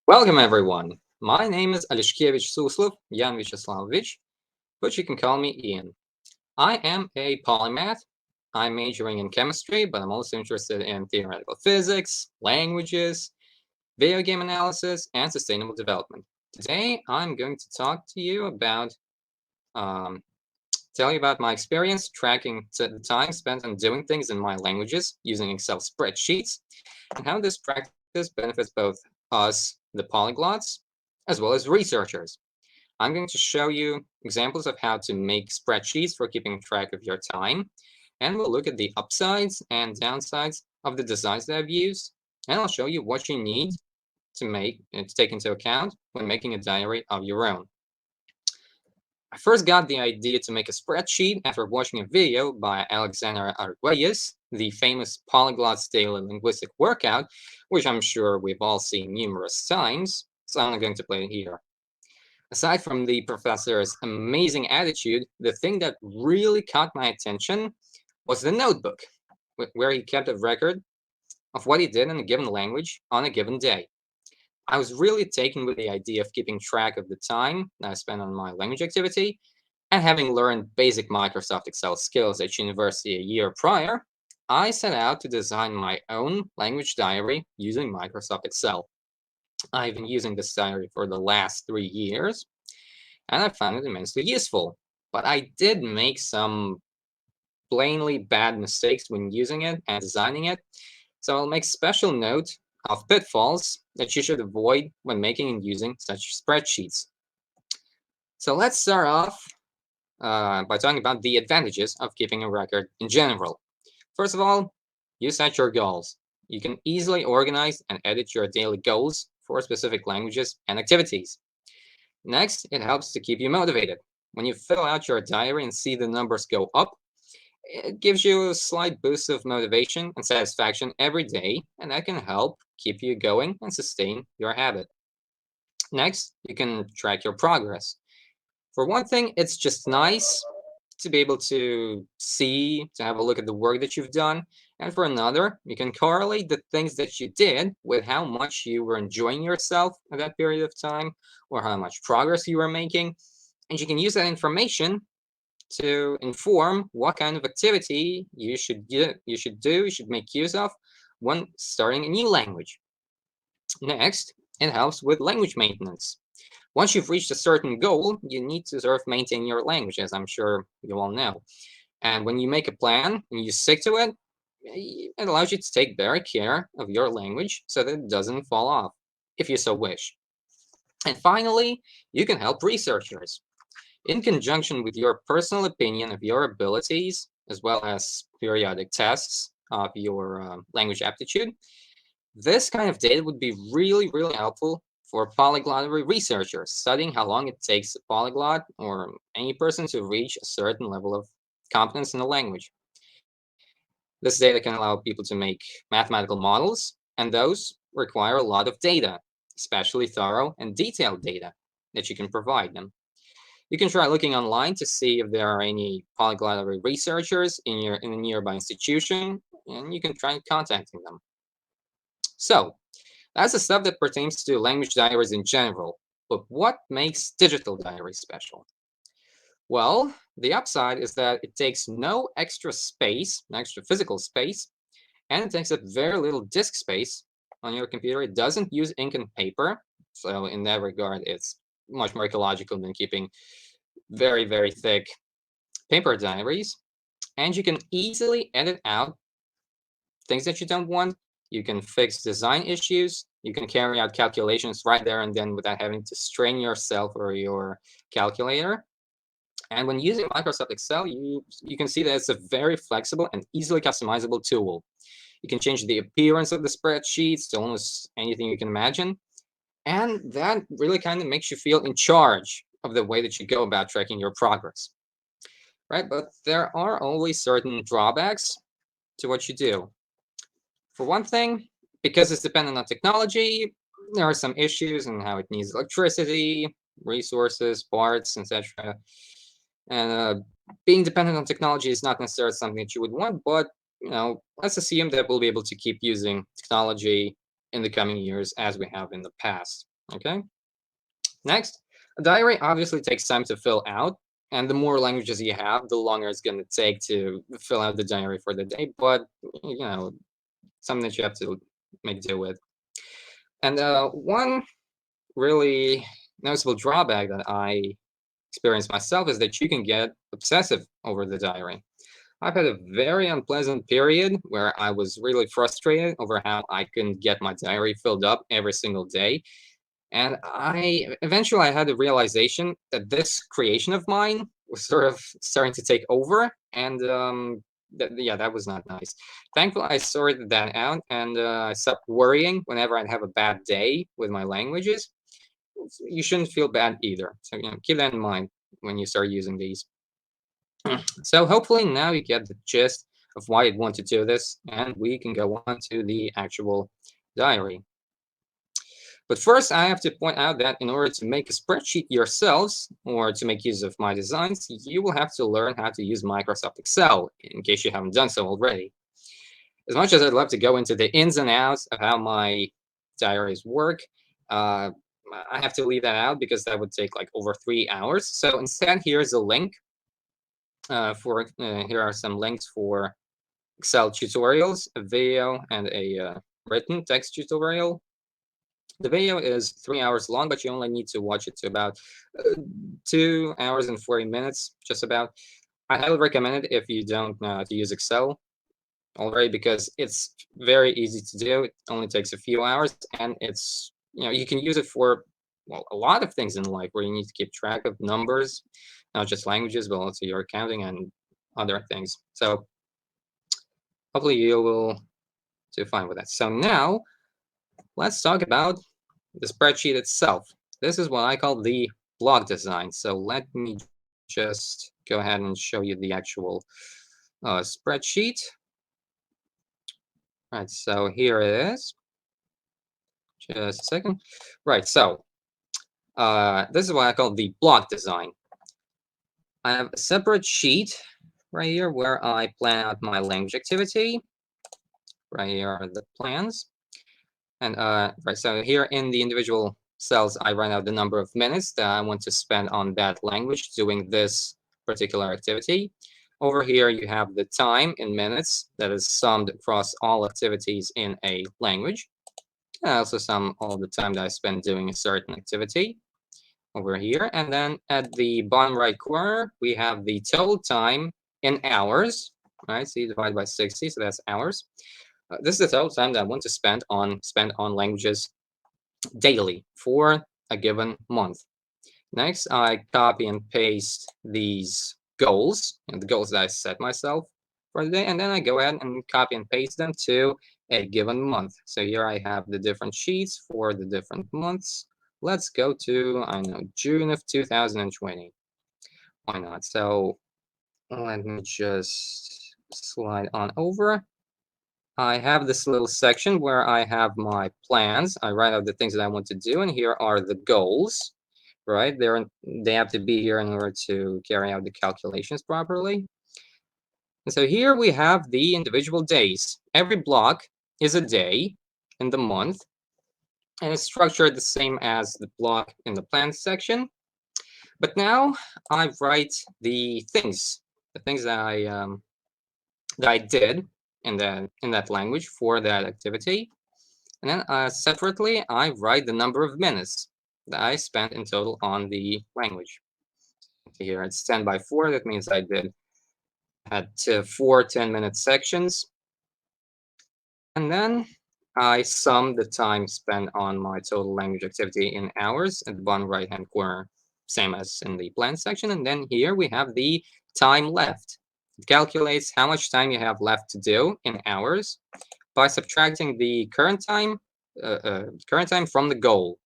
Welcome, everyone. My name is Aleshkevich-Suslov, Vyacheslavovich, but you can call me Ian. I am a polymath. I'm majoring in chemistry, but I'm also interested in theoretical physics, languages, video game analysis, and sustainable development. Today, I'm going to talk to you about, um, tell you about my experience tracking the time spent on doing things in my languages using Excel spreadsheets, and how this practice benefits both us, the polyglots, as well as researchers. I'm going to show you examples of how to make spreadsheets for keeping track of your time, and we'll look at the upsides and downsides of the designs that I've used, and I'll show you what you need to take into account when making a diary of your own. I first got the idea to make a spreadsheet after watching a video by Alexander Arguelles, the famous Polyglot's Daily Linguistic Workout, which I'm sure we've all seen numerous times, so I'm not going to play it here. Aside from the professor's amazing attitude, the thing that really caught my attention was the notebook, where he kept a record of what he did in a given language on a given day. I was really taken with the idea of keeping track of the time that I spent on my language activity, and having learned basic Microsoft Excel skills at university a year prior, I set out to design my own language diary using Microsoft Excel. I've been using this diary for the last 3 years, and I found it immensely useful. But I did make some plainly bad mistakes when using it and designing it, so I'll make special note of pitfalls that you should avoid when making and using such spreadsheets. So let's start off by talking about the advantages of keeping a record in general. First of all, you set your goals. You can easily organize and edit your daily goals for specific languages and activities. Next, it helps to keep you motivated. When you fill out your diary and see the numbers go up, it gives you a slight boost of motivation and satisfaction every day, and that can help keep you going and sustain your habit. Next, you can track your progress. For one thing, it's just nice to be able to have a look at the work that you've done. And for another, you can correlate the things that you did with how much you were enjoying yourself at that period of time or how much progress you were making. And you can use that information to inform what kind of activity you should make use of when starting a new language. Next, it helps with language maintenance. Once you've reached a certain goal, you need to sort of maintain your language, as I'm sure you all know. And when you make a plan and you stick to it, it allows you to take better care of your language so that it doesn't fall off, if you so wish. And finally, you can help researchers. In conjunction with your personal opinion of your abilities, as well as periodic tests of your language aptitude, this kind of data would be really, really helpful for polyglotary researchers, studying how long it takes a polyglot or any person to reach a certain level of competence in a language. This data can allow people to make mathematical models, and those require a lot of data, especially thorough and detailed data that you can provide them. You can try looking online to see if there are any polyglotary researchers in a nearby institution, and you can try contacting them. So, that's the stuff that pertains to language diaries in general. But what makes digital diaries special? Well, the upside is that it takes no extra space, no extra physical space, and it takes up very little disk space on your computer. It doesn't use ink and paper. So in that regard, it's much more ecological than keeping very, very thick paper diaries. And you can easily edit out things that you don't want. You can fix design issues. You can carry out calculations right there and then without having to strain yourself or your calculator. And when using Microsoft Excel, you can see that it's a very flexible and easily customizable tool. You can change the appearance of the spreadsheets to almost anything you can imagine. And that really kind of makes you feel in charge of the way that you go about tracking your progress. Right? But there are always certain drawbacks to what you do. For one thing, because it's dependent on technology, there are some issues in how it needs electricity, resources, parts, etc. And being dependent on technology is not necessarily something that you would want, but let's assume that we'll be able to keep using technology in the coming years as we have in the past. Okay. Next, a diary obviously takes time to fill out, and the more languages you have, the longer it's going to take to fill out the diary for the day. But something that you have to make do with. And one really noticeable drawback that I experienced myself is that you can get obsessive over the diary. I've had a very unpleasant period where I was really frustrated over how I couldn't get my diary filled up every single day. And I eventually I had a realization that this creation of mine was sort of starting to take over, and yeah, that was not nice. Thankfully, I sorted that out, and I stopped worrying whenever I'd have a bad day with my languages. You shouldn't feel bad either. So keep that in mind when you start using these. So hopefully now you get the gist of why you'd want to do this, and we can go on to the actual diary. But first, I have to point out that in order to make a spreadsheet yourselves, or to make use of my designs, you will have to learn how to use Microsoft Excel, in case you haven't done so already. As much as I'd love to go into the ins and outs of how my diaries work, uh, I have to leave that out because that would take like over 3 hours. So instead, here's a link here are some links for Excel tutorials, a video, and a written text tutorial. The video is 3 hours long, but you only need to watch it to about 2 hours and 40 minutes, just about. I highly recommend it if you don't know how to use Excel already, because it's very easy to do. It only takes a few hours, and it's you can use it for a lot of things in life where you need to keep track of numbers, not just languages, but also your accounting and other things. So hopefully you will do fine with that. So now let's talk about the spreadsheet itself. This is what I call the block design. So let me just go ahead and show you the actual spreadsheet. Right, so here it is. Just a second. Right, so this is what I call the block design. I have a separate sheet right here where I plan out my language activity. Right here are the plans. And right, so here in the individual cells, I write out the number of minutes that I want to spend on that language doing this particular activity. Over here, you have the time in minutes that is summed across all activities in a language. And I also sum all the time that I spend doing a certain activity over here. And then at the bottom right corner, we have the total time in hours, right? So you divide by 60, so that's hours. This is the total time that I want to spend on languages daily for a given month. Next, I copy and paste these goals, the goals that I set myself for the day, and then I go ahead and copy and paste them to a given month. So here I have the different sheets for the different months. Let's go to, I know, June of 2020. Why not? So let me just slide on over. I have this little section where I have my plans. I write out the things that I want to do, and here are the goals, right? They have to be here in order to carry out the calculations properly. And so here we have the individual days. Every block is a day in the month, and it's structured the same as the block in the plans section. But now I write the things that I did in that language for that activity. And then separately, I write the number of minutes that I spent in total on the language. Here it's 10 by 4. That means I had 4 10-minute sections. And then I sum the time spent on my total language activity in hours at the bottom right-hand corner, same as in the plan section. And then here we have the time left. It calculates how much time you have left to do in hours by subtracting the current time from the goal.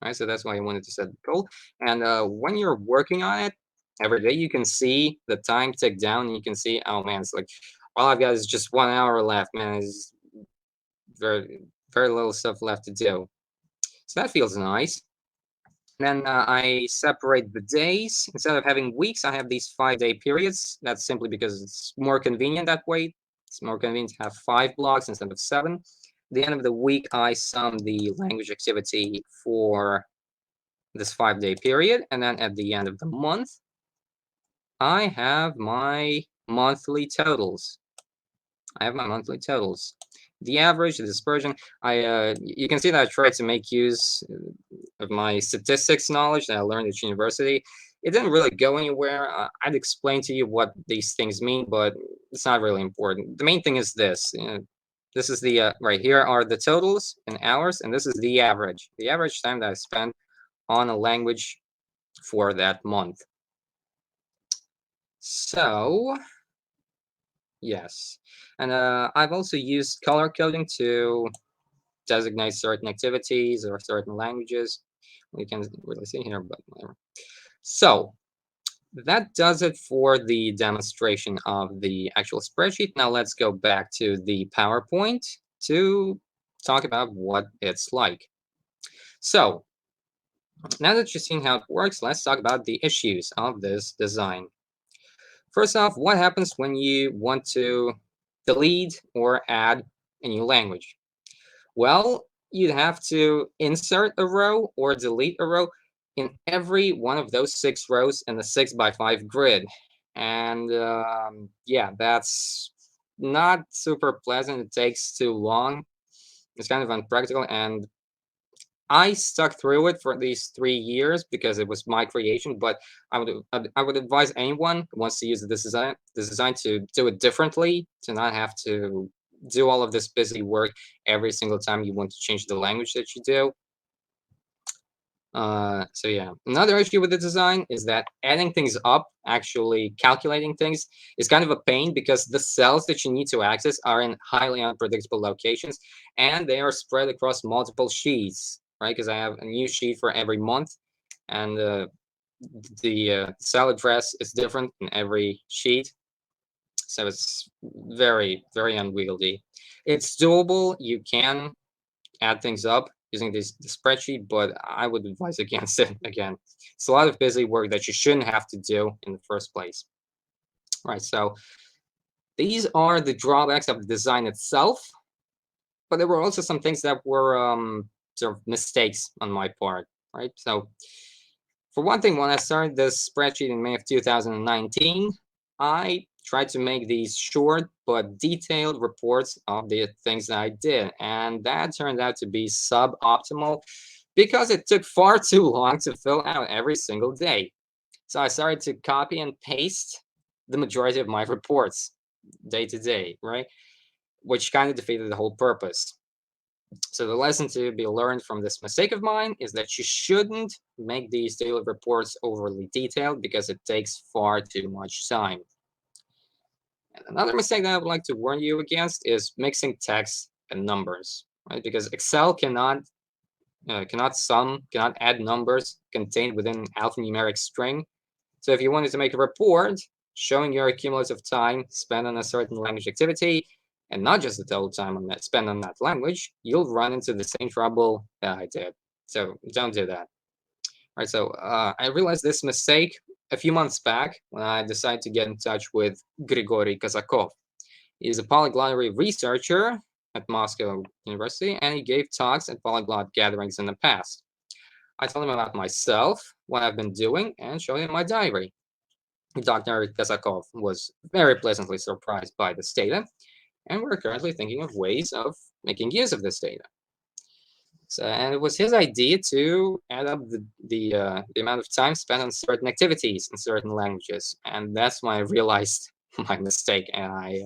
Right, so that's why I wanted to set the goal. And when you're working on it every day, you can see the time tick down. And you can see, oh man, it's like all I've got is just 1 hour left. Man, there's very very little stuff left to do. So that feels nice. Then I separate the days. Instead of having weeks, I have these 5-day periods. That's simply because it's more convenient that way. It's more convenient to have 5 blocks instead of 7. the end of the week, I sum the language activity for this 5-day period. And then at the end of the month, I have my monthly totals. The average, the dispersion. You can see that I tried to make use of my statistics knowledge that I learned at university. It didn't really go anywhere. I'd explain to you what these things mean, but it's not really important. The main thing is this. This is the, right here are the totals in hours, and this is the average time that I spent on a language for that month. So, yes. And I've also used color coding to designate certain activities or certain languages. We can really see here, but whatever. So that does it for the demonstration of the actual spreadsheet. Now let's go back to the PowerPoint to talk about what it's like. So now that you've seen how it works, let's talk about the issues of this design. First off, what happens when you want to delete or add a new language? Well, you'd have to insert a row or delete a row in every one of those 6 rows in the 6x5 grid. And yeah, that's not super pleasant. It takes too long. It's kind of unpractical. And I stuck through it for these 3 years because it was my creation. But I would advise anyone who wants to use this design to do it differently, to not have to do all of this busy work every single time you want to change the language that you do. So yeah, another issue with the design is that adding things up, actually calculating things, is kind of a pain because the cells that you need to access are in highly unpredictable locations, and they are spread across multiple sheets, right? Because I have a new sheet for every month, and the cell address is different in every sheet. So it's very, very unwieldy. It's doable. You can add things up using the spreadsheet, but I would advise against it. Again, it's a lot of busy work that you shouldn't have to do in the first place. Right, so these are the drawbacks of the design itself, but there were also some things that were sort of mistakes on my part, right? So for one thing, when I started this spreadsheet in May of 2019, I tried to make these short but detailed reports of the things that I did. And that turned out to be suboptimal because it took far too long to fill out every single day. So I started to copy and paste the majority of my reports day to day, right? Which kind of defeated the whole purpose. So the lesson to be learned from this mistake of mine is that you shouldn't make these daily reports overly detailed because it takes far too much time. And another mistake that I would like to warn you against is mixing text and numbers, right? Because Excel cannot add numbers contained within an alphanumeric string. So if you wanted to make a report showing your cumulative time spent on a certain language activity, and not just the total time spent on that language, you'll run into the same trouble that I did. So don't do that. All right, so I realized this mistake a few months back when I decided to get in touch with Grigory Kazakov. He's a polyglot researcher at Moscow University, and he gave talks at polyglot gatherings in the past. I told him about myself, what I've been doing, and showed him my diary. Dr. Kazakov was very pleasantly surprised by this data, and we're currently thinking of ways of making use of this data. So, and it was his idea to add up the amount of time spent on certain activities in certain languages, and that's when I realized my mistake, and I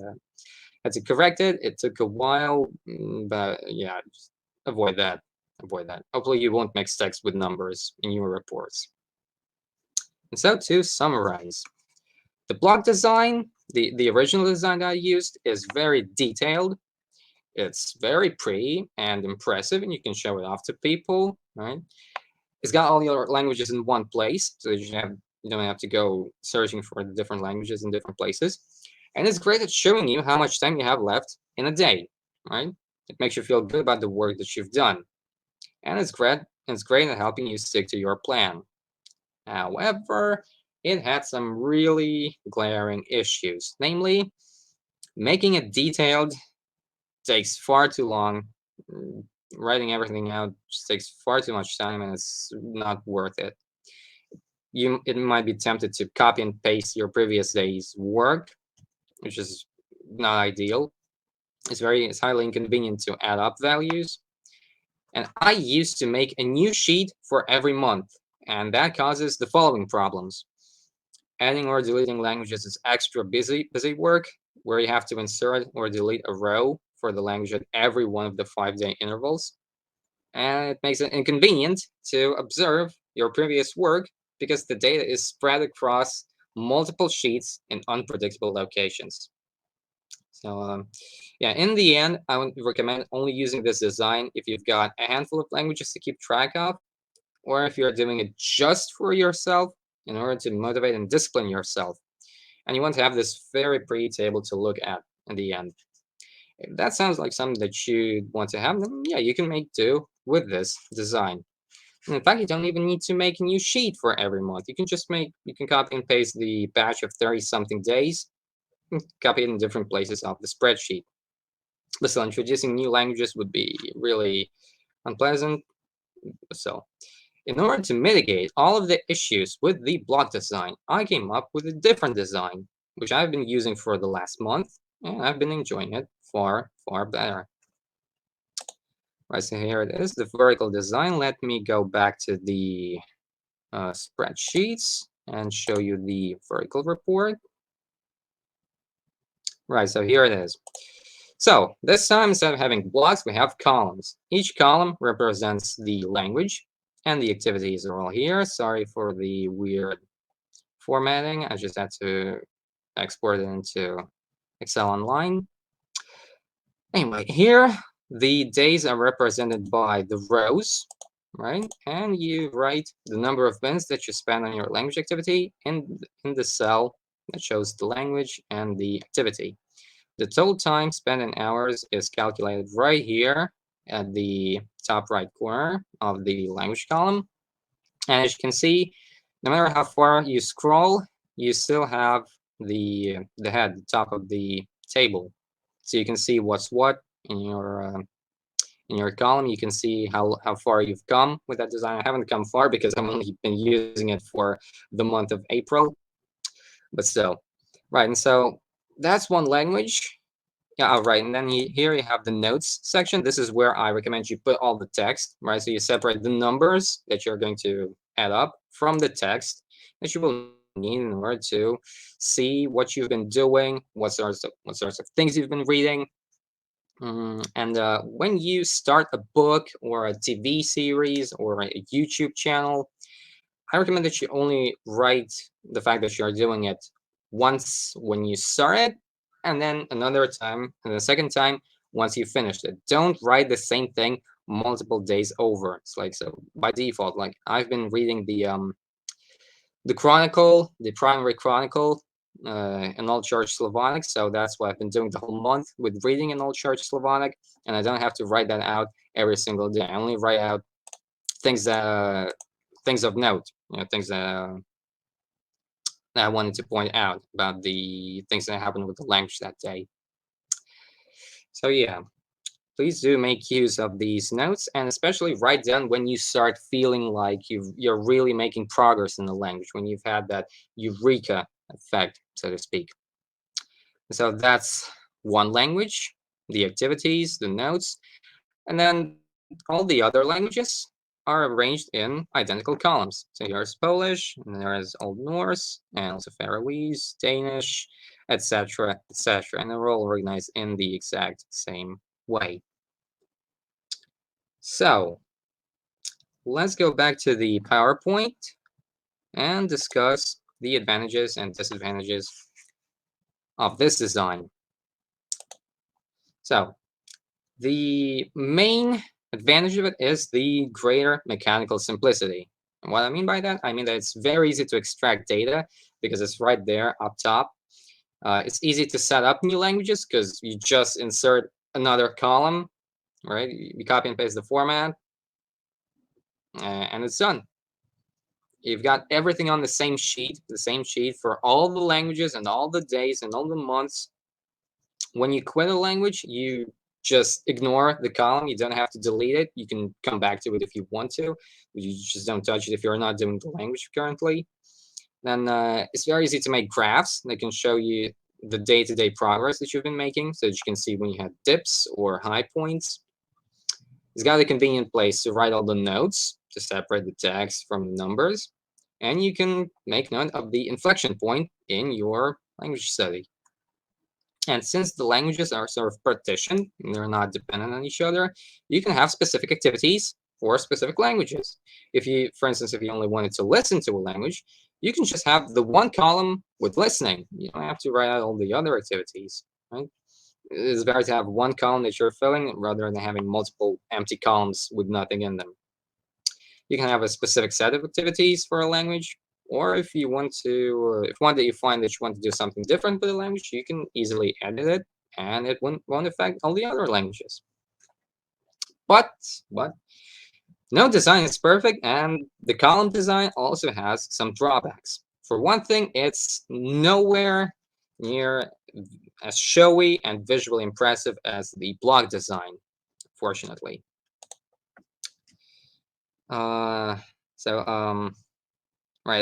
had to correct it. It took a while, but yeah, just avoid that. Avoid that. Hopefully, you won't mix text with numbers in your reports. And so, to summarize, the blog design, the original design that I used, is very detailed. It's very pretty and impressive, and you can show it off to people, right? It's got all your languages in one place, so you don't have to go searching for the different languages in different places. And it's great at showing you how much time you have left in a day, right? It makes you feel good about the work that you've done. And it's great at helping you stick to your plan. However, it had some really glaring issues. Namely, making it detailed takes far too long Writing everything out just takes far too much time, and it's not worth it. It might be tempted to copy and paste your previous day's work, which is not ideal. It's highly inconvenient to add up values. And I used to make a new sheet for every month, and that causes the following problems. Adding or deleting languages is extra busy work, where you have to insert or delete a row for the language at every one of the 5-day intervals. And it makes it inconvenient to observe your previous work because the data is spread across multiple sheets in unpredictable locations. So yeah, in the end, I would recommend only using this design if you've got a handful of languages to keep track of, or if you're doing it just for yourself in order to motivate and discipline yourself. And you want to have this very pretty table to look at in the end. If that sounds like something that you want to have, then yeah, you can make do with this design. And in fact, you don't even need to make a new sheet for every month. You can copy and paste the batch of 30-something days, and copy it in different places of the spreadsheet. But still, introducing new languages would be really unpleasant. So, in order to mitigate all of the issues with the block design, I came up with a different design, which I've been using for the last month, and I've been enjoying it far, far better. Right, so here it is, the vertical design. Let me go back to the spreadsheets and show you the vertical report. Right, so here it is. So this time, instead of having blocks, we have columns. Each column represents the language, and the activities are all here. Sorry for the weird formatting. I just had to export it into Excel Online. Anyway, here the days are represented by the rows, right? And you write the number of minutes that you spend on your language activity in the cell that shows the language and the activity. The total time spent in hours is calculated right here at the top right corner of the language column. And as you can see, no matter how far you scroll, you still have the head, the top of the table. So you can see what's what in your column. You can see how far you've come with that design. I haven't come far because I've only been using it for the month of April. But still, right. And so that's one language. Yeah, all right. And then here you have the notes section. This is where I recommend you put all the text, right? So you separate the numbers that you're going to add up from the text that you will need in order to see what you've been doing, what sorts of things you've been reading. And when you start a book or a TV series or a YouTube channel, I recommend that you only write the fact that you're doing it once when you start it, and then another time, and the second time once you finished it. Don't write the same thing multiple days over. It's like, so by default, like I've been reading the Chronicle, the primary Chronicle, in Old Church Slavonic. So that's what I've been doing the whole month with reading in Old Church Slavonic, and I don't have to write that out every single day. I only write out things things of note, things that I wanted to point out about the things that happened with the language that day. So yeah, please do make use of these notes, and especially write down when you start feeling like you're really making progress in the language, when you've had that eureka effect, so to speak. So that's one language, the activities, the notes, and then all the other languages are arranged in identical columns. So here's Polish, and there's Old Norse, and also Faroese, Danish, etc., etc., and they're all organized in the exact same way. So let's go back to the PowerPoint and discuss the advantages and disadvantages of this design. So the main advantage of it is the greater mechanical simplicity. And what I mean by that, I mean that it's very easy to extract data because it's right there up top. It's easy to set up new languages because you just insert another column, right? You copy and paste the format, and it's done. You've got everything on the same sheet for all the languages and all the days and all the months. When you quit a language, you just ignore the column. You don't have to delete it. You can come back to it if you want to. You just don't touch it if you're not doing the language currently. Then it's very easy to make graphs that can show you the day-to-day progress that you've been making, so that you can see when you had dips or high points. It's got a convenient place to write all the notes to separate the text from numbers, and you can make note of the inflection point in your language study. And since the languages are sort of partitioned, and they're not dependent on each other, you can have specific activities for specific languages. If you, for instance, if you only wanted to listen to a language, you can just have the one column with listening. You don't have to write out all the other activities, right? It's better to have one column that you're filling rather than having multiple empty columns with nothing in them. You can have a specific set of activities for a language, or if you want to, if one day you find that you want to do something different with a language, you can easily edit it, and it won't affect all the other languages. But no design is perfect, and the column design also has some drawbacks. For one thing, it's nowhere near as showy and visually impressive as the block design, fortunately. Right,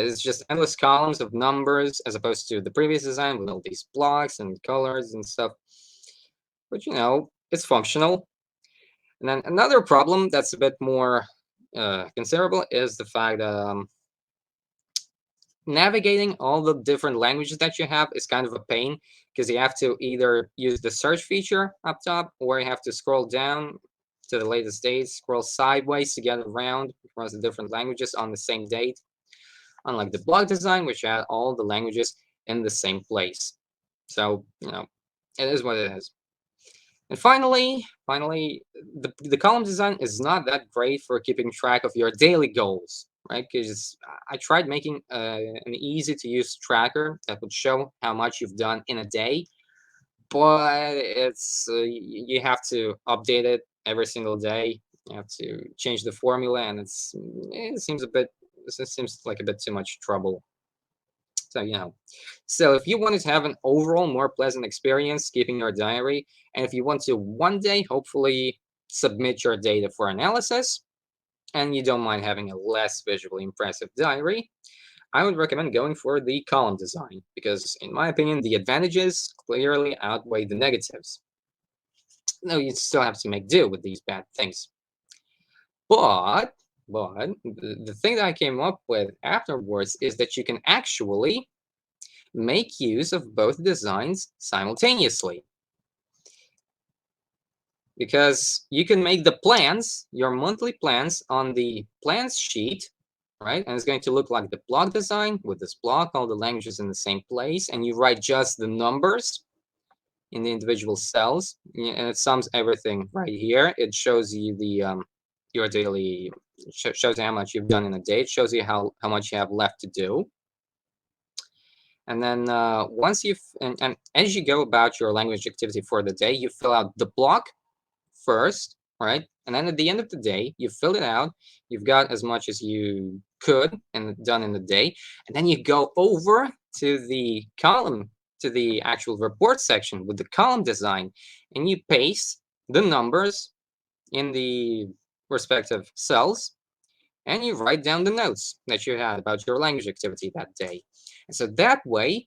it's just endless columns of numbers as opposed to the previous design with all these blocks and colors and stuff. But it's functional. And then another problem that's a bit more considerable is the fact that navigating all the different languages that you have is kind of a pain, because you have to either use the search feature up top, or you have to scroll down to the latest dates, scroll sideways to get around across the different languages on the same date, unlike the block design, which had all the languages in the same place. So, it is what it is. And finally, the column design is not that great for keeping track of your daily goals, right? Because I tried making an easy-to-use tracker that would show how much you've done in a day, but it's you have to update it every single day. You have to change the formula, and it seems like a bit too much trouble. So if you wanted to have an overall more pleasant experience keeping your diary, and if you want to one day hopefully submit your data for analysis, and you don't mind having a less visually impressive diary, I would recommend going for the column design, because in my opinion, the advantages clearly outweigh the negatives. No, you still have to make do with these bad things. But the thing that I came up with afterwards is that you can actually make use of both designs simultaneously. Because you can make the plans, your monthly plans, on the plans sheet, right? And it's going to look like the block design with this block, all the languages in the same place, and you write just the numbers in the individual cells, and it sums everything right here. It shows you the your daily, shows you how much you've done in a day. It shows you how much you have left to do. And then once and as you go about your language activity for the day, you fill out the block first, right? And then at the end of the day, you filled it out. You've got as much as you could and done in the day. And then you go over to the column, to the actual report section with the column design, and you paste the numbers in the respective cells, and you write down the notes that you had about your language activity that day. And so that way,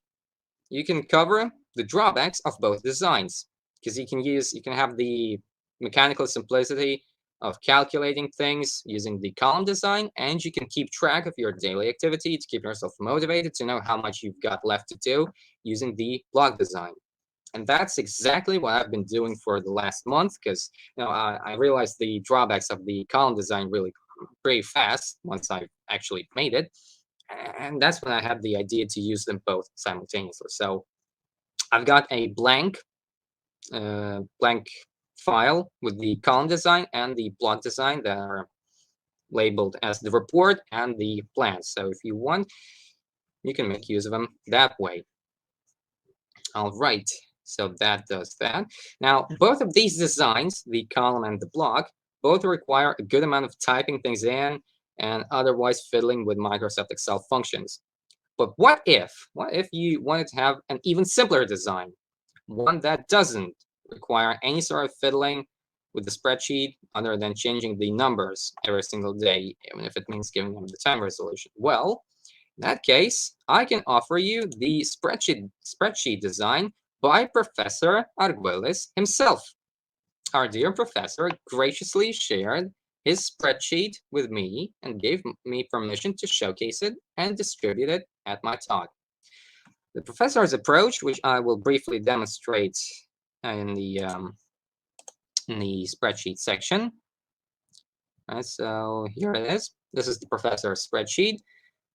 you can cover the drawbacks of both designs, because you can have the mechanical simplicity of calculating things using the column design, and you can keep track of your daily activity to keep yourself motivated to know how much you've got left to do using the block design. And that's exactly what I've been doing for the last month, because I realized the drawbacks of the column design really pretty fast once I actually made it. And that's when I had the idea to use them both simultaneously. So I've got a blank file with the column design and the block design that are labeled as the report and the plans. So if you want, you can make use of them that way. All right, so that does that. Now, both of these designs, the column and the block, both require a good amount of typing things in and otherwise fiddling with Microsoft Excel functions. But what if you wanted to have an even simpler design, one that doesn't require any sort of fiddling with the spreadsheet other than changing the numbers every single day, even if it means giving them the time resolution? Well, in that case, I can offer you the spreadsheet design by Professor Arguelles himself. Our dear professor graciously shared his spreadsheet with me and gave me permission to showcase it and distribute it at my talk. The professor's approach, which I will briefly demonstrate in the spreadsheet section. Right, so here it is. This is the professor's spreadsheet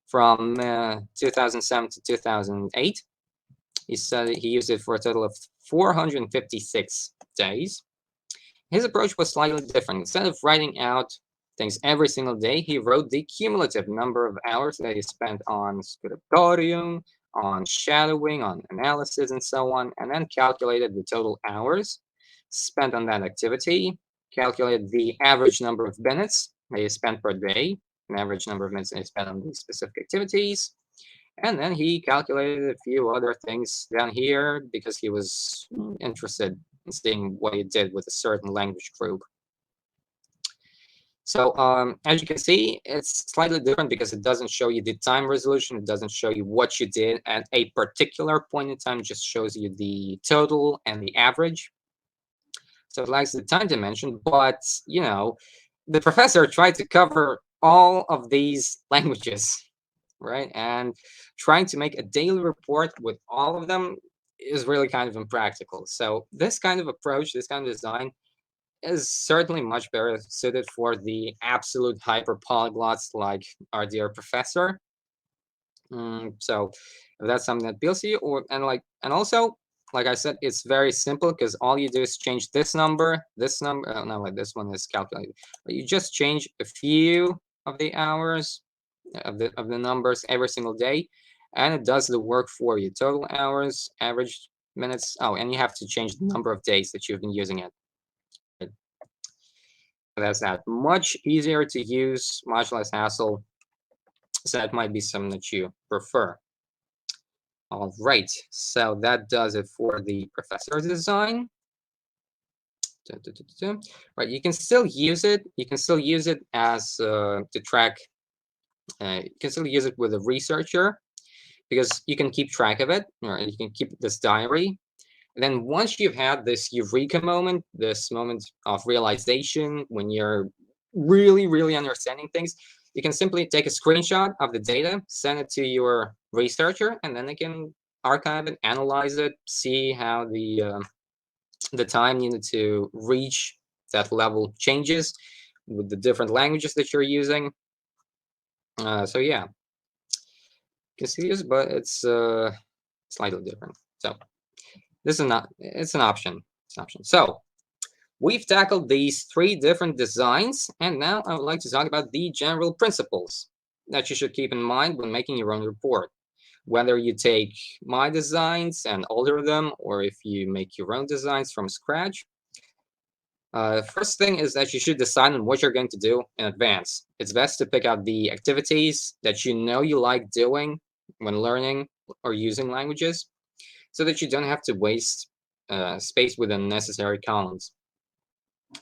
from 2007 to 2008. He said he used it for a total of 456 days. His approach was slightly different. Instead of writing out things every single day, he wrote the cumulative number of hours that he spent on scriptorium, on shadowing, on analysis, and so on, and then calculated the total hours spent on that activity, calculated the average number of minutes that he spent per day, an average number of minutes that he spent on these specific activities, and then he calculated a few other things down here because he was interested in seeing what he did with a certain language group. So as you can see, it's slightly different because it doesn't show you the time resolution. It doesn't show you what you did at a particular point in time. It just shows you the total and the average. So it lacks the time dimension, but, you know, the professor tried to cover all of these languages, right? And trying to make a daily report with all of them is really kind of impractical. So this kind of approach, this kind of design is certainly much better suited for the absolute hyper polyglots like our dear professor. So if that's something that appeals to you, and also, like I said, it's very simple because all you do is change this number, no, wait, this one is calculated, but you just change a few of the hours of the numbers every single day, and it does the work for you. Total hours, average minutes. Oh, and you have to change the number of days that you've been using it. That's that. Much easier to use, much less hassle. So that might be something that you prefer. All right, so that does it for the professor design. Right, you can still use it. You can still use it as to track. You can still use it with a researcher because you can keep track of it. Or you can keep this diary. And then once you've had this eureka moment, this moment of realization when you're really, really understanding things, you can simply take a screenshot of the data, send it to your researcher, and then they can archive it, analyze it, see how the time needed to reach that level changes with the different languages that you're using. So yeah, you can see this, but it's slightly different. So this is not, it's an option. It's an option. So we've tackled these three different designs, and now I would like to talk about the general principles that you should keep in mind when making your own report. Whether you take my designs and alter them, or if you make your own designs from scratch. First thing is that you should decide on what you're going to do in advance. It's best to pick out the activities that you know you like doing when learning or using languages, so that you don't have to waste space with unnecessary columns.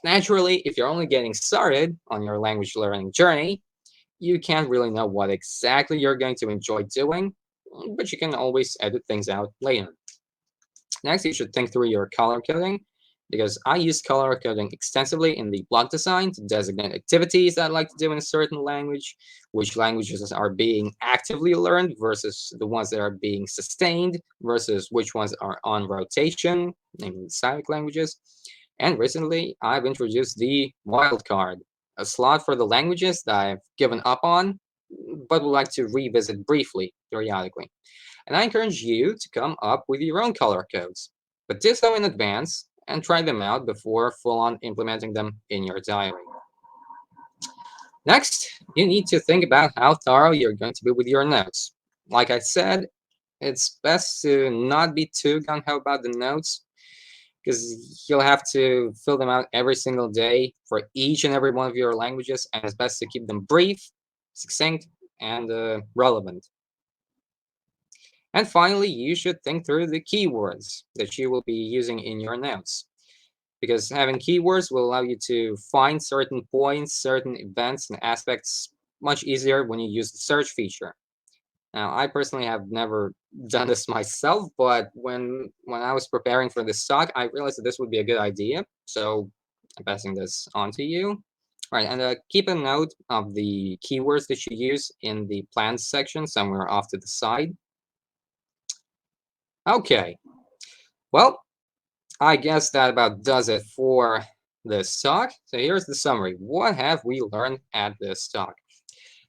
Naturally, if you're only getting started on your language learning journey, you can't really know what exactly you're going to enjoy doing, but you can always edit things out later. Next, you should think through your color coding, because I use color coding extensively in the block design to designate activities that I like to do in a certain language, which languages are being actively learned versus the ones that are being sustained, versus which ones are on rotation, namely Slavic languages. And recently, I've introduced the wildcard, a slot for the languages that I've given up on, but would like to revisit briefly, periodically. And I encourage you to come up with your own color codes, but do so in advance and try them out before full-on implementing them in your diary. Next, you need to think about how thorough you're going to be with your notes. Like I said, it's best to not be too gung-ho about the notes, because you'll have to fill them out every single day for each and every one of your languages, and it's best to keep them brief, succinct, and relevant. And finally, you should think through the keywords that you will be using in your notes. because having keywords will allow you to find certain points, certain events and aspects much easier when you use the search feature. Now, I personally have never done this myself, but when I was preparing for this talk, I realized that this would be a good idea. So I'm passing this on to you. All right, and keep a note of the keywords that you use in the plans section somewhere off to the side. Okay, well, I guess that about does it for this talk. So here's the summary. What have we learned at this talk?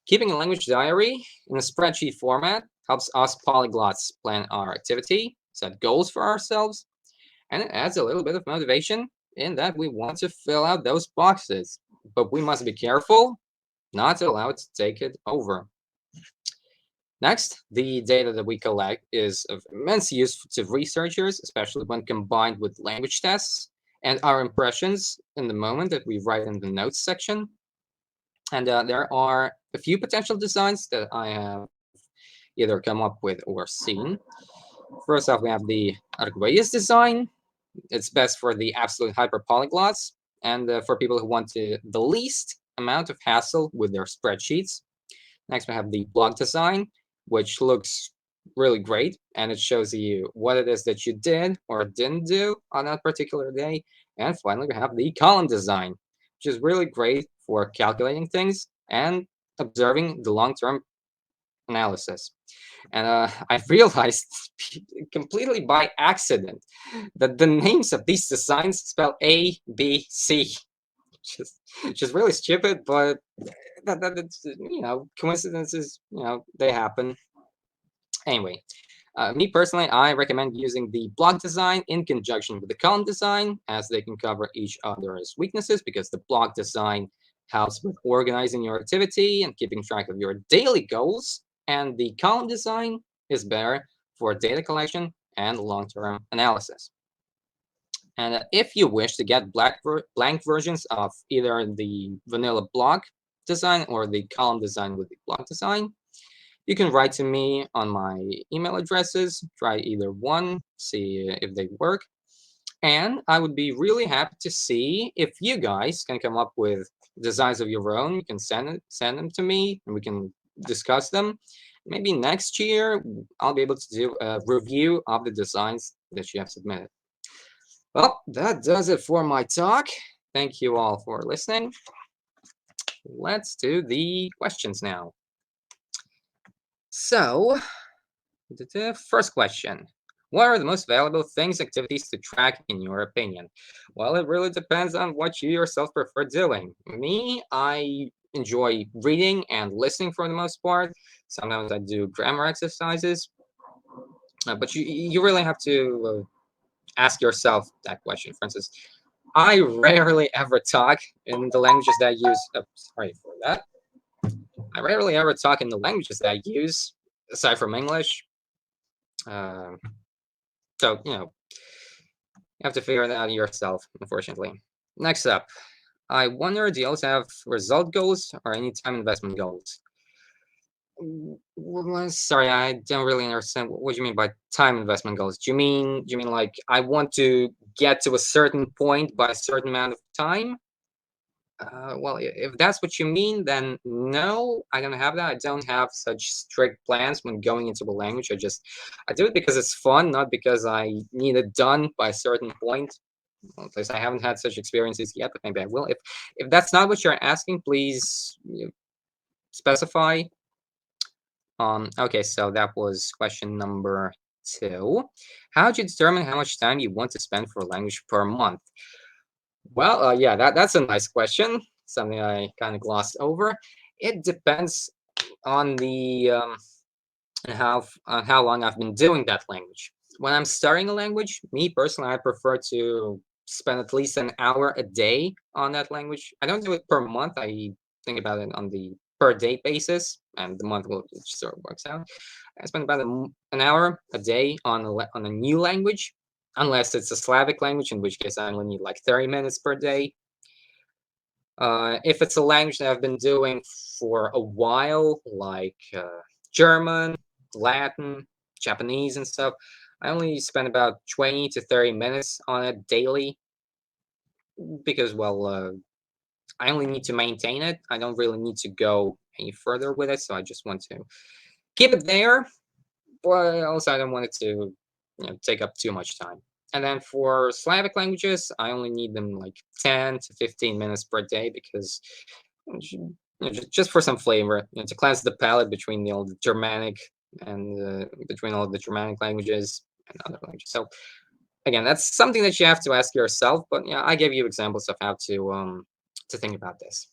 Keeping a language diary in a spreadsheet format helps us polyglots plan our activity, set goals for ourselves, and it adds a little bit of motivation in that we want to fill out those boxes. But we must be careful not to allow it to take it over. Next, the data that we collect is of immense use to researchers, especially when combined with language tests and our impressions in the moment that we write in the notes section. And there are a few potential designs that I have either come up with or seen. First off, we have the Arguelles design. It's best for the absolute hyper polyglots and for people who want the least amount of hassle with their spreadsheets. Next, we have the blog design, which looks really great, and it shows you what it is that you did or didn't do on that particular day. And finally, we have the column design, which is really great for calculating things and observing the long-term analysis. And I realized completely by accident that the names of these designs spell A, B, C. Just really stupid, but that's coincidences, they happen. Anyway, me personally, I recommend using the block design in conjunction with the column design, as they can cover each other's weaknesses, because the block design helps with organizing your activity and keeping track of your daily goals, and the column design is better for data collection and long-term analysis. And if you wish to get blank versions of either the vanilla block design or the column design with the block design, you can write to me on my email addresses. Try either one, see if they work. And I would be really happy to see if you guys can come up with designs of your own. You can send them to me and we can discuss them. Maybe next year, I'll be able to do a review of the designs that you have submitted. Well, that does it for my talk. Thank you all for listening. Let's do the questions now. So, the first question. What are the most valuable things, activities to track in your opinion? Well, it really depends on what you yourself prefer doing. Me, I enjoy reading and listening for the most part. Sometimes I do grammar exercises. But you really have to ask yourself that question. For instance, I rarely ever talk in the languages that I use. Oh, sorry for that. I rarely ever talk in the languages that I use, aside from English. So, you have to figure that out yourself, unfortunately. Next up, I wonder, do you also have result goals or any time investment goals? Sorry, I don't really understand. What do you mean by time investment goals? Do you mean like I want to get to a certain point by a certain amount of time? Well, if that's what you mean, then no, I don't have that. I don't have such strict plans when going into a language. I do it because it's fun, not because I need it done by a certain point. Well, at least I haven't had such experiences yet, but maybe I will. If that's not what you're asking, please specify. Okay, so that was question number 2. How do you determine how much time you want to spend for a language per month? Well, yeah, that's a nice question. Something I kind of glossed over. It depends on the how long I've been doing that language. When I'm starting a language, me personally, I prefer to spend at least an hour a day on that language. I don't do it per month. I think about it on the per day basis, and the month will just sort of works out. I spend about an hour a day on a new language, unless it's a Slavic language, in which case I only need like 30 minutes per day. If it's a language that I've been doing for a while, like German, Latin, Japanese, and stuff, I only spend about 20 to 30 minutes on it daily. because, well, I only need to maintain it. I don't really need to go any further with it, so I just want to keep it there, but also I don't want it to take up too much time. And then for Slavic languages, I only need them like 10 to 15 minutes per day because just for some flavor, to cleanse the palate between the Germanic and between all the Germanic languages and other languages. So again, that's something that you have to ask yourself. But yeah, I gave you examples of how to think about this.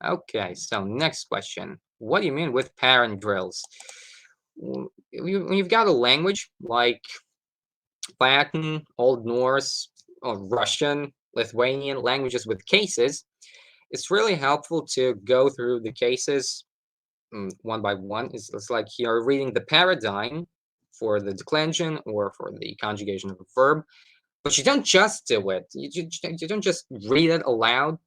Okay, so next question. What do you mean with parent drills? When you've got a language like Latin, Old Norse, or Russian, Lithuanian languages with cases, it's really helpful to go through the cases one by one. It's like you're reading the paradigm for the declension or for the conjugation of a verb, but you don't just do it. You don't just read it aloud.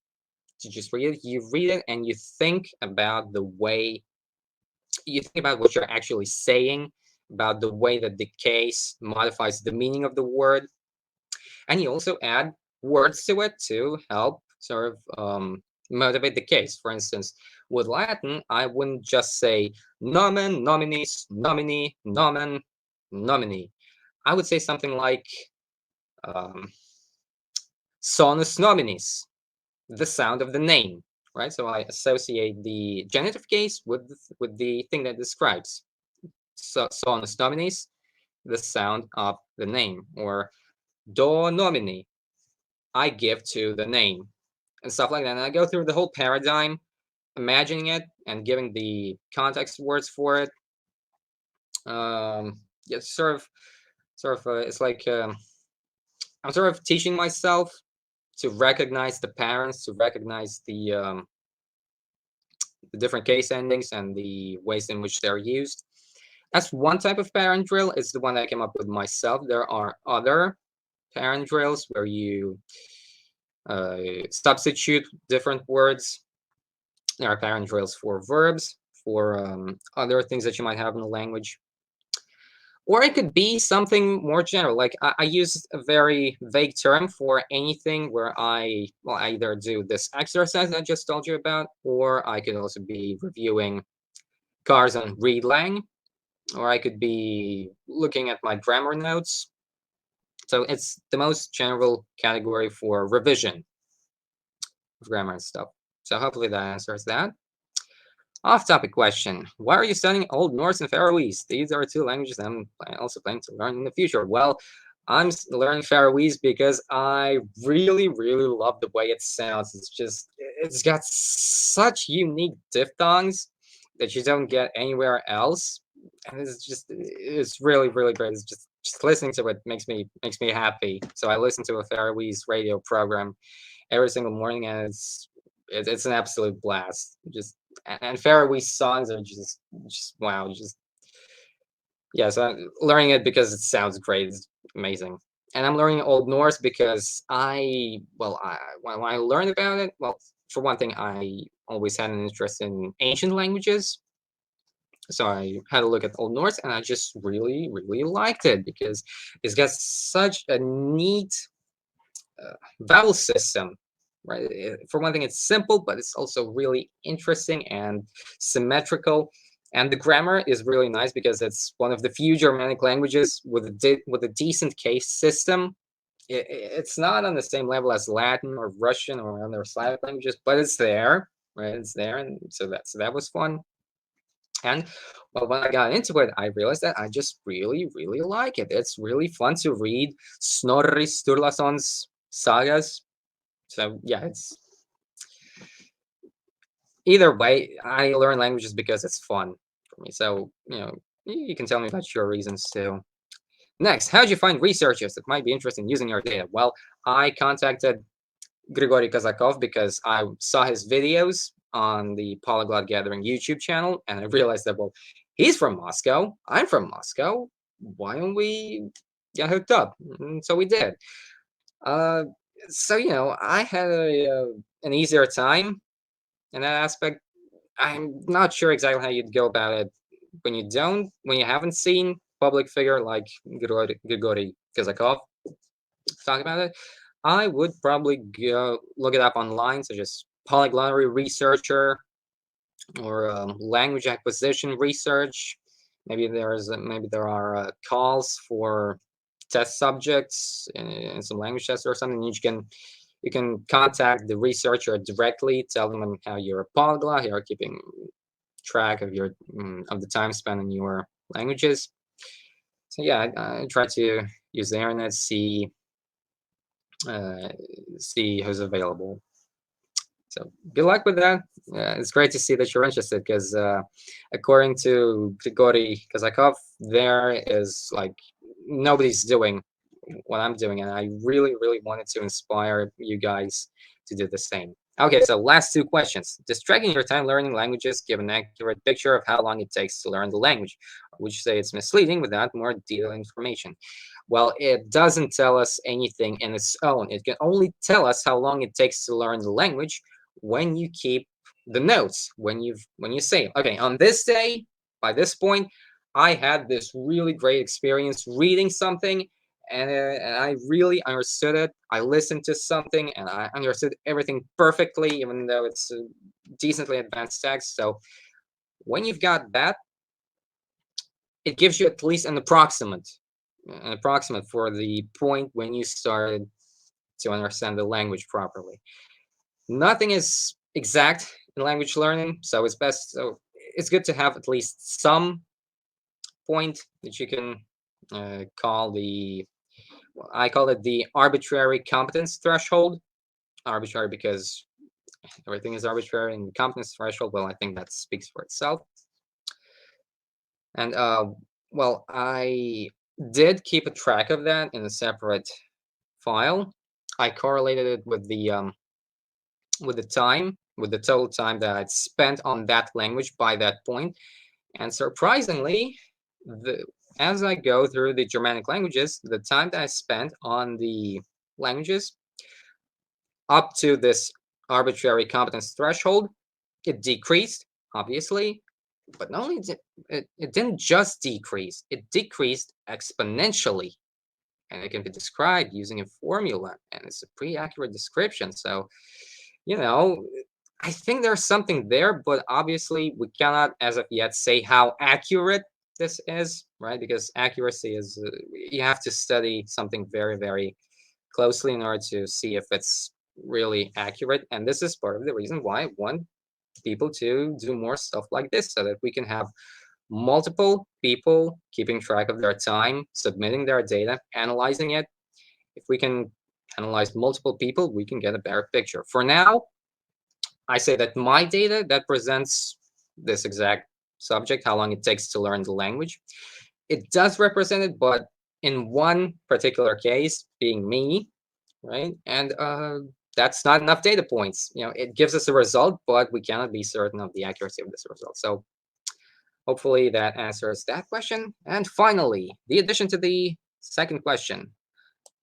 You just read it. You read it and you think about the way you think about what you're actually saying, about the way that the case modifies the meaning of the word, and you also add words to it to help sort of motivate the case. For instance, with Latin, I wouldn't just say nomen, nominis, nomini, nomen, nomini. I would say something like um, sonus nominis, the sound of the name, right? So I associate the genitive case with the thing that describes. So sonus nominis, the sound of the name, or do nomini, I give to the name, and stuff like that. And I go through the whole paradigm, imagining it and giving the context words for it. Yeah, it's like I'm sort of teaching myself to recognize the parents, to recognize the different case endings and the ways in which they're used. That's one type of parent drill. It's the one that I came up with myself. There are other parent drills where you substitute different words. There are parent drills for verbs, for other things that you might have in the language. Or it could be something more general. Like I use a very vague term for anything where I either do this exercise I just told you about, or I could also be reviewing cars on Readlang, or I could be looking at my grammar notes. So it's the most general category for revision of grammar and stuff. So hopefully that answers that. Off-topic question. Why are you studying Old Norse and Faroese? These are two languages I'm also planning to learn in the future. Well, I'm learning Faroese because I really, really love the way it sounds. It's got such unique diphthongs that you don't get anywhere else. And it's really, really great. It's just listening to it makes me happy. So I listen to a Faroese radio program every single morning, and it's an absolute blast. And Faroese songs are just wow, yeah. So I'm learning it because it sounds great. It's amazing. And I'm learning Old Norse because when I learned about it, well, for one thing, I always had an interest in ancient languages. So I had a look at Old Norse, and I just really, really liked it because it's got such a neat vowel system, right? For one thing, it's simple, but it's also really interesting and symmetrical. And the grammar is really nice because it's one of the few Germanic languages with a decent case system. It's not on the same level as Latin or Russian or other Slavic languages, but it's there, right? It's there, and so that was fun. And well, when I got into it, I realized that I just really, really like it. It's really fun to read Snorri Sturlason's sagas. So yeah, it's either way, I learn languages because it's fun for me. So, you can tell me about your reasons too. Next, how did you find researchers that might be interested in using your data? Well, I contacted Grigory Kazakov because I saw his videos on the Polyglot Gathering YouTube channel, and I realized that, well, he's from Moscow, I'm from Moscow. Why don't we get hooked up? And so we did. Uh, so I had an easier time in that aspect. I'm not sure exactly how you'd go about it when you haven't seen public figure like Grigory Kazakov talk about it. I would probably go look it up online, such as polyglotary researcher or language acquisition research. Maybe there are calls for test subjects in some language tests or something. You can contact the researcher directly, tell them how you're a polyglot, you're keeping track of your of the time spent in your languages. So yeah, I try to use the internet, see who's available. So good luck with that. It's great to see that you're interested because according to Grigory Kazakov, there is like nobody's doing what I'm doing, and I really, really wanted to inspire you guys to do the same. Okay, so last two questions. Does tracking your time learning languages give an accurate picture of how long it takes to learn the language? Or would you say it's misleading without more detailed information? Well, it doesn't tell us anything in its own. It can only tell us how long it takes to learn the language when you keep the notes, when you say, okay, on this day, by this point, I had this really great experience reading something, and I really understood it. I listened to something and I understood everything perfectly, even though it's a decently advanced text. So when you've got that, it gives you at least an approximate for the point when you started to understand the language properly. Nothing is exact in language learning, so it's good to have at least some point that you can call I call it the arbitrary competence threshold. Arbitrary because everything is arbitrary, and the competence threshold, well, I think that speaks for itself. And well, I did keep a track of that in a separate file. I correlated it with the total time that I'd spent on that language by that point. And surprisingly, as I go through the Germanic languages, the time that I spent on the languages up to this arbitrary competence threshold, it decreased, obviously, but not only did it didn't just decrease, it decreased exponentially. And it can be described using a formula, and it's a pretty accurate description. So, you know, I think there's something there, but obviously we cannot, as of yet, say how accurate this is, right? Because accuracy is, you have to study something very, very closely in order to see if it's really accurate. And this is part of the reason why I want people to do more stuff like this, so that we can have multiple people keeping track of their time, submitting their data, analyzing it. If we can analyze multiple people, we can get a better picture. For now, I say that my data that presents this exact subject, how long it takes to learn the language, it does represent it, but in one particular case, being me, right? And that's not enough data points. It gives us a result, but we cannot be certain of the accuracy of this result. So hopefully that answers that question. And finally, the addition to the second question.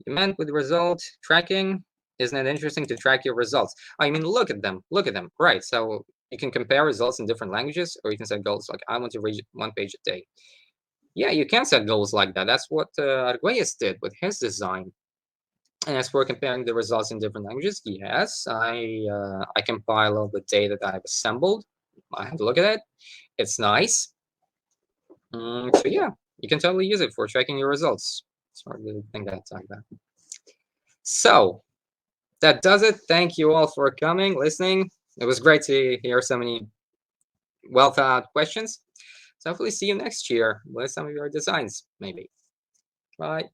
You meant with result tracking, isn't it interesting to track your results? I mean, look at them, right? So you can compare results in different languages, or you can set goals like, I want to read 1 page a day. Yeah, you can set goals like that. That's what Arguelles did with his design. And as for comparing the results in different languages, yes, I compile all the data that I've assembled. I have to look at it. It's nice. So yeah, you can totally use it for tracking your results. Sorry, I didn't think that's like that. So that does it. Thank you all for coming, listening. It was great to hear so many well thought out questions. So hopefully see you next year with some of your designs, maybe. Bye.